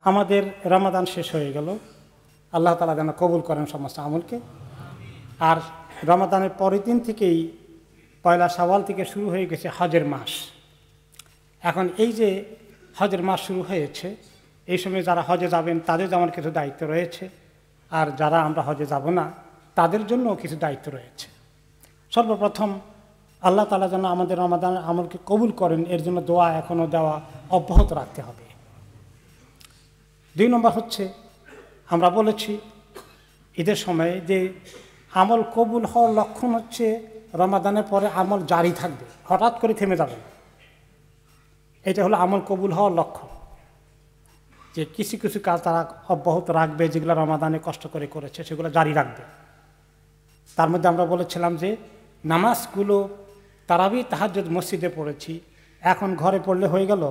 আমাদের রমাদান শেষ হয়ে গেল। আল্লাহ তাআলা যেন কবুল করেন সমস্ত আমলকে। আর রমাদানের পরের দিন থেকেই পয়লা শাওয়াল থেকে শুরু হয়ে গেছে হজের মাস। এখন এই যে হজের মাস শুরু হয়েছে, এই সময় যারা হজে যাবেন তাদের যেমন কিছু দায়িত্ব রয়েছে, আর যারা আমরা হজে যাব না তাদের জন্যও কিছু দায়িত্ব রয়েছে। সর্বপ্রথম আল্লাহ তাআলা যেন আমাদের রমাদানের আমলকে কবুল করেন, এর জন্য দোয়া এখনও দেওয়া অব্যাহত রাখতে হবে। 2 নম্বর হচ্ছে, আমরা বলেছি ঈদের সময়ে যে আমল কবুল হওয়ার লক্ষণ হচ্ছে রমাদানের পরে আমল জারি থাকবে, হঠাৎ করে থেমে যাবে না। এটা হলো আমল কবুল হওয়ার লক্ষণ, যে কিছু কিছু কাজ তারা অব্যাহত রাখবে, যেগুলো রমাদানে কষ্ট করে করেছে সেগুলো জারি রাখবে। তার মধ্যে আমরা বলেছিলাম যে নামাজগুলো তারাবি তাহাজ্জুদ মসজিদে পড়েছি, এখন ঘরে পড়লে হয়ে গেল,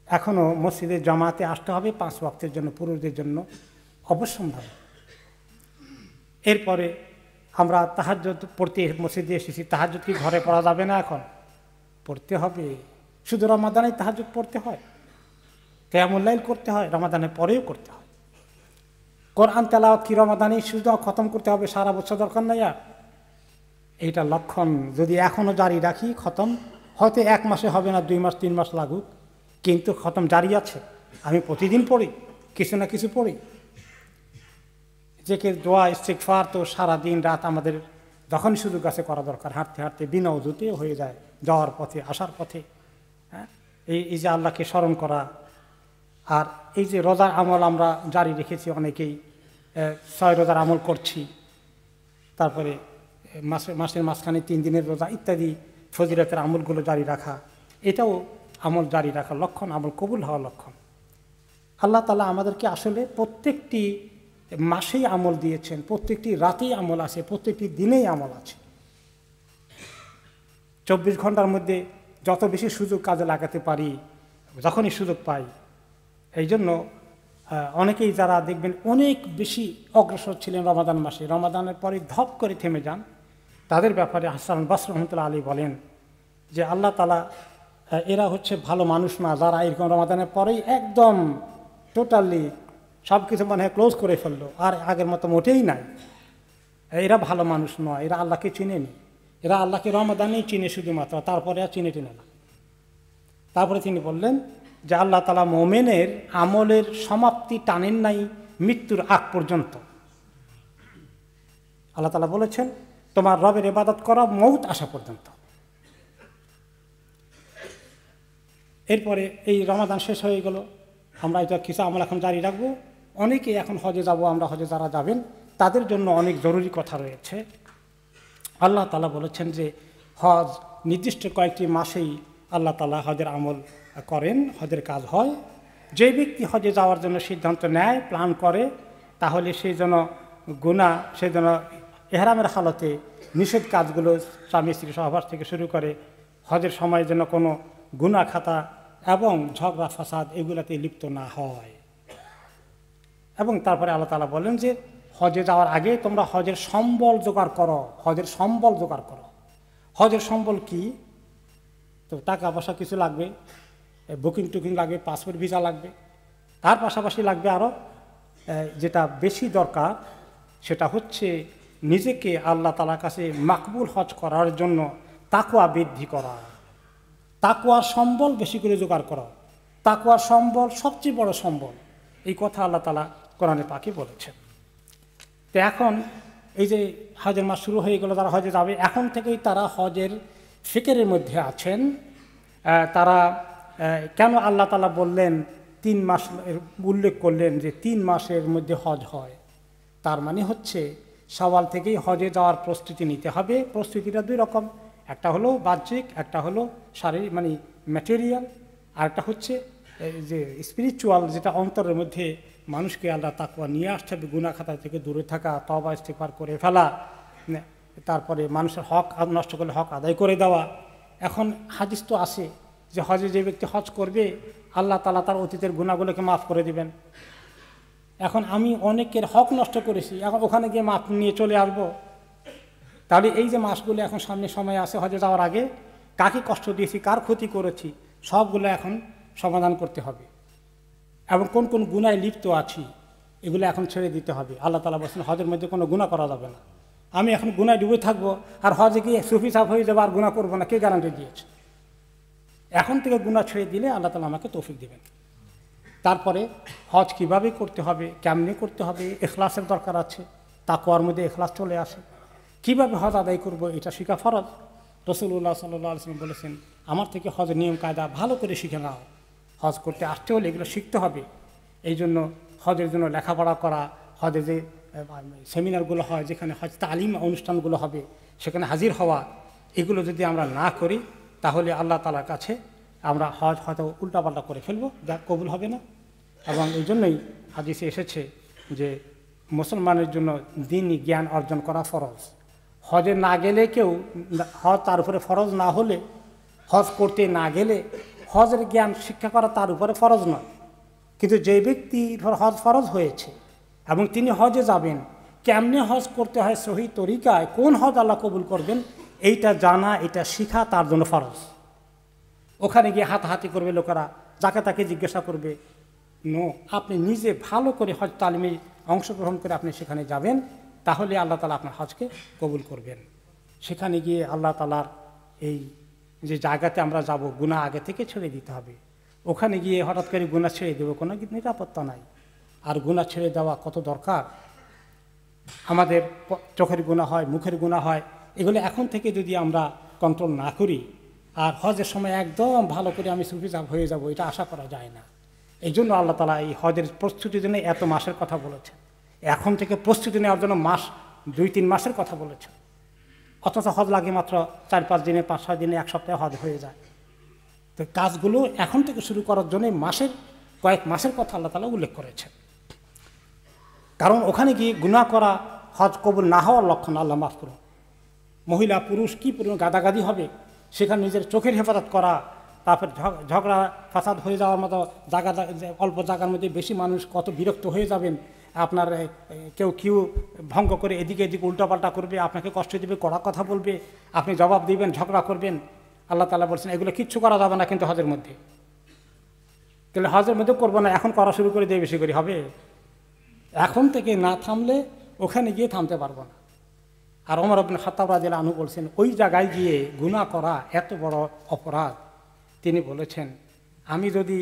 এখনও মসজিদে জামাতে আসতে হবে 5 ওয়াক্তের জন্য, পুরুষদের জন্য অবশ্যম্ভাবী। এরপরে আমরা তাহাজ্জুদ পড়তে মসজিদে এসেছি, তাহাজ্জুদ কি ঘরে পড়া যাবে না? এখন পড়তে হবে। শুধু রমাদানেই তাহাজ্জুদ পড়তে হয়? কিয়ামুল লাইল করতে হয়? রমাদানের পরেও করতে হয়। কোরআন তেলাওয়াত কি রমাদানেই শুধু খতম করতে হবে, সারা বছর দরকার নাই? আর এইটা লক্ষণ যদি এখনও জারি রাখি, খতম হয়তো 1 মাসে হবে না, 2 মাস 3 মাস লাগুক, কিন্তু খতম জারি আছে। আমি প্রতিদিন পড়ি, কিছু না কিছু পড়ি। যে দোয়া ইস্তিগফার তো সারা দিন রাত আমাদের যখন সুযোগ আছে করা দরকার, হাঁটতে হাঁটতে বিনা উযুতে হয়ে যায়, যাওয়ার পথে আসার পথে। হ্যাঁ, এই যে আল্লাহকে স্মরণ করা। আর এই যে রোজার আমল আমরা জারি রেখেছি, অনেকেই 6 রোজার আমল করছি, তারপরে মাসের মাঝখানে 3 দিনের রোজা ইত্যাদি ফজিলতের আমলগুলো জারি রাখা, এটাও আমল জারি রাখার লক্ষণ, আমল কবুল হওয়ার লক্ষণ। আল্লাহ তাআলা আমাদেরকে আসলে প্রত্যেকটি মাসেই আমল দিয়েছেন, প্রত্যেকটি রাতেই আমল আছে, প্রত্যেকটি দিনেই আমল আছে। 24 ঘন্টার মধ্যে যত বেশি সুযোগ কাজে লাগাতে পারি, যখনই সুযোগ পাই। এই জন্য অনেকেই যারা দেখবেন অনেক বেশি অগ্রসর ছিলেন রমাদান মাসে, রমাদানের পরে ধপ করে থেমে যান, তাদের ব্যাপারে হাসান বসরি রহমতুল্লাহ আলাইহি বলেন যে আল্লাহ তাআলা এরা হচ্ছে ভালো মানুষ না, যারা এরকম রমাদানের পরেই একদম টোটালি সব কিছু মনে হয় ক্লোজ করে ফেললো, আর আগের মতো মোটেই নাই। এরা ভালো মানুষ নয়, এরা আল্লাহকে চিনেনি, এরা আল্লাহকে রমাদানেই চিনে শুধুমাত্র, তারপরে আর চিনে টিনে না। তারপরে তিনি বললেন যে আল্লাহ তাআলা মুমিনের আমলের সমাপ্তি টানেন নাই মৃত্যুর আগ পর্যন্ত। আল্লাহ তাআলা বলেছেন তোমার রবের ইবাদত করো মউত আসা পর্যন্ত। এরপরে এই রমাদান শেষ হয়ে গেল, আমরা এটা কিছু আমল এখন জারি রাখবো। অনেকেই এখন হজে যাব, আমরা হজে যারা যাবেন তাদের জন্য অনেক জরুরি কথা রয়েছে। আল্লাহ তাআলা বলেছেন যে হজ নির্দিষ্ট কয়েকটি মাসেই আল্লাহ তাআলা হজের আমল করেন, হজের কাজ হয়। যে ব্যক্তি হজে যাওয়ার জন্য সিদ্ধান্ত নেয়, প্ল্যান করে, তাহলে সেই জন্য গুনাহ, সেই জন্য ইহরামের হালতে নিষেধ কাজগুলো, স্বামী স্ত্রী সহবাস থেকে শুরু করে হজের সময় যেন কোনো গুনাহ খাতা এবং ঝগড়া ফাসাদ এগুলাতে লিপ্ত না হয়। এবং তারপরে আল্লাহ তাআলা বলেন যে হজে যাওয়ার আগে তোমরা হজের সম্বল জোগাড় করো, হজের সম্বল জোগাড় করো। হজের সম্বল কি? তো টাকা পয়সা কিছু লাগবে, বুকিং টুকিং লাগবে, পাসপোর্ট ভিসা লাগবে, তার পাশাপাশি লাগবে আরও যেটা বেশি দরকার, সেটা হচ্ছে নিজেকে আল্লাহ তাআলার কাছে মাকবুল হজ করার জন্য তাকওয়া বৃদ্ধি করা, তাকওয়ার সম্বল বেশি করে জোগাড় করা। তাকওয়ার সম্বল সবচেয়ে বড় সম্বল, এই কথা আল্লাহ তাআলা কোরআনে পাকে বলেছেন। তো এখন এই যে হজের মাস শুরু হয়ে গেল, যারা হজে যাবে এখন থেকেই তারা হজের ফিকিরের মধ্যে আছেন। তারা কেন আল্লাহ তাআলা বললেন 3 মাস উল্লেখ করলেন যে 3 মাসের মধ্যে হজ হয়, তার মানে হচ্ছে শাওয়াল থেকেই হজে যাওয়ার প্রস্তুতি নিতে হবে। প্রস্তুতিটা 2 রকম, একটা হলো বাহ্যিক, একটা হলো শারীরিক মানে ম্যাটেরিয়াল, আর একটা হচ্ছে যে স্পিরিচুয়াল, যেটা অন্তরের মধ্যে মানুষকে আল্লাহ তাকওয়া নিয়ে আসতে হবে, গুনাহ খাতা থেকে দূরে থাকা, তওবা ইস্তিগফার করে ফেলা, তারপরে মানুষের হক নষ্ট করলে হক আদায় করে দেওয়া। এখন হাদিস তো আছে যে হজে যে ব্যক্তি হজ করবে আল্লাহ তাআলা তার অতীতের গুনাহগুলোকে মাফ করে দিবেন। এখন আমি অনেকের হক নষ্ট করেছি, এখন ওখানে গিয়ে মাফ নিয়ে চলে আসবো? তাহলে এই যে মাসগুলো এখন সামনে সময় আছে হজে যাওয়ার আগে, কাকে কষ্ট দিয়েছি, কার ক্ষতি করেছি, সবগুলো এখন সমাধান করতে হবে। এবং কোন কোন গুনায় লিপ্ত আছি এগুলো এখন ছেড়ে দিতে হবে। আল্লাহ তাআলা বলছেন হজের মধ্যে কোনো গুনাহ করা যাবে না। আমি এখন গুনায় ডুবে থাকবো আর হজে গিয়ে সুফি সাফ হয়ে যাবো আর গুনাহ করবো না, কে গ্যারান্টি দিয়েছে? এখন থেকে গুনাহ ছেড়ে দিলে আল্লাহ তাআলা আমাকে তৌফিক দেবেন। তারপরে হজ কিভাবে করতে হবে, কেমনি করতে হবে, ইখলাসের দরকার আছে, তাকওয়ার মধ্যে ইখলাস চলে আসে। কিভাবে হজ আদায় করব এটা শিখা ফরজ। রাসূলুল্লাহ সাল্লাল্লাহু আলাইহি ওয়াসাল্লাম বলেছেন, আমার থেকে হজের নিয়ম কায়দা ভালো করে শিখে নাও। হজ করতে আসতে হলে এগুলো শিখতে হবে। এই জন্য হজের জন্য লেখাপড়া করা, হজে যে সেমিনারগুলো হয়, যেখানে হজ তালিম অনুষ্ঠানগুলো হবে, সেখানে হাজির হওয়া, এগুলো যদি আমরা না করি তাহলে আল্লাহ তাআলার কাছে আমরা হজ হয়তো উল্টাপাল্টা করে ফেলবো, যা কবুল হবে না। এবং এই জন্যই হাদিসে এসেছে যে মুসলমানের জন্য দ্বীনি জ্ঞান অর্জন করা ফরজ। হজে না গেলে কেউ, হজ তার উপরে ফরজ না হলে, হজ করতে না গেলে হজের জ্ঞান শিক্ষা করা তার উপরে ফরজ নয়। কিন্তু যে ব্যক্তির হজ ফরজ হয়েছে এবং তিনি হজে যাবেন, কেমনে হজ করতে হয় সহি তরিকায়, কোন হজ আল্লাহ কবুল করবেন, এইটা জানা, এটা শিখা তার জন্য ফরজ। ওখানে গিয়ে হাতাহাতি করবে লোকেরা, যাকে তাকে জিজ্ঞাসা করবে, নো, আপনি নিজে ভালো করে হজ তালিমে অংশগ্রহণ করে আপনি সেখানে যাবেন, তাহলে আল্লাহ তাআলা আপনার হজকে কবুল করবেন। সেখানে গিয়ে আল্লাহ তাআলার এই যে জায়গাতে আমরা যাব, গুনাহ আগে থেকে ছেড়ে দিতে হবে। ওখানে গিয়ে হঠাৎ করে গুনাহ ছেড়ে দেবো, কোনো নিরাপত্তা নাই। আর গুনাহ ছেড়ে দেওয়া কত দরকার। আমাদের চোখের গুনাহ হয়, মুখের গুনাহ হয়, এগুলো এখন থেকে যদি আমরা কন্ট্রোল না করি, আর হজের সময় একদম ভালো করে আমি সুফি সাফ হয়ে যাব, এটা আশা করা যায় না। এই জন্য আল্লাহ তাআলা এই হজের প্রস্তুতির জন্য এত মাসের কথা বলেছে। এখন থেকে প্রস্তুতি নেওয়ার জন্য মাস, 2-3 মাসের কথা বলেছে। অথচ হজ লাগে মাত্র 4-5 দিনে, 5-6 দিনে, 1 সপ্তাহে হজ হয়ে যায়। তো কাজগুলো এখন থেকে শুরু করার জন্য কয়েক মাসের কথা আল্লাহ তাআলা উল্লেখ করেছে। কারণ ওখানে গিয়ে গুনাহ করা হজ কবুল না হওয়ার লক্ষণ। আল্লাহ মাফ করুন, মহিলা পুরুষ কি পরিমাণ গাদাগাদি হবে, সেখানে নিজের চোখের হেফাজত করা, তারপর ঝগড়া ফাসাদ হয়ে যাওয়ার মতো জায়গা, অল্প জায়গার মধ্যে বেশি মানুষ, কত বিরক্ত হয়ে যাবেন। আপনার কেউ ভঙ্গ করে এদিকে উল্টাপাল্টা করবে, আপনাকে কষ্ট দেবে, কড়া কথা বলবে, আপনি জবাব দিবেন, ঝগড়া করবেন। আল্লাহ তাআলা বলছেন এগুলো কিচ্ছু করা যাবে না কিন্তু হজের মধ্যে। তাহলে হজের মধ্যে করবো না, এখন করা শুরু করে দিয়ে বেশি করে হবে। এখন থেকে না থামলে ওখানে গিয়ে থামতে পারবো না। আর ওমর ইবনে খাত্তাব রাদিয়াল্লাহু আনহু বলছেন, ওই জায়গায় গিয়ে গুনাহ করা এত বড় অপরাধ। তিনি বলেছেন, আমি যদি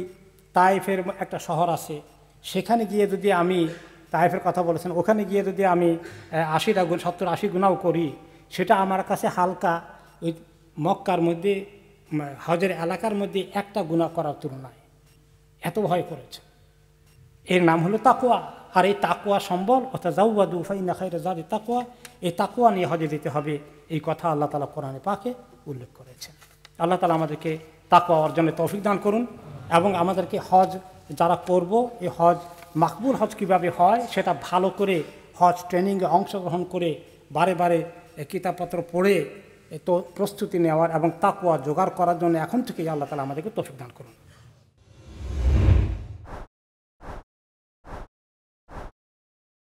তায়েফের একটা শহর আছে, সেখানে গিয়ে যদি আমি, তায়েফের কথা বলেছেন, ওখানে গিয়ে যদি আমি 70-80 গুনাহ করি, সেটা আমার কাছে হালকা ওই মক্কার মধ্যে হজের এলাকার মধ্যে একটা গুনাহ করার তুলনায়। এত ভয় করেছে। এর নাম হলো তাকওয়া। আর এই তাকওয়া সম্বল, অর্থাৎ যাওয়াদু ফাইন্না খায়রা যাদি তাকওয়া, এই তাকওয়া নিয়ে হজে যেতে হবে, এই কথা আল্লাহ তাআলা কোরআনে পাকে উল্লেখ করেছেন। আল্লাহ তাআলা আমাদেরকে তাকওয়া অর্জনে তৌফিক দান করুন এবং আমাদেরকে হজ যারা করব, এই হজ মাকবুল হজ কীভাবে হয় সেটা ভালো করে হজ ট্রেনিংয়ে অংশগ্রহণ করে বারে বারে কিতাবপত্র পড়ে তো প্রস্তুতি নেওয়ার এবং তাকওয়া জোগাড় করার জন্য এখন থেকেই আল্লাহ তাআলা আমাদেরকে তৌফিক দান করুন।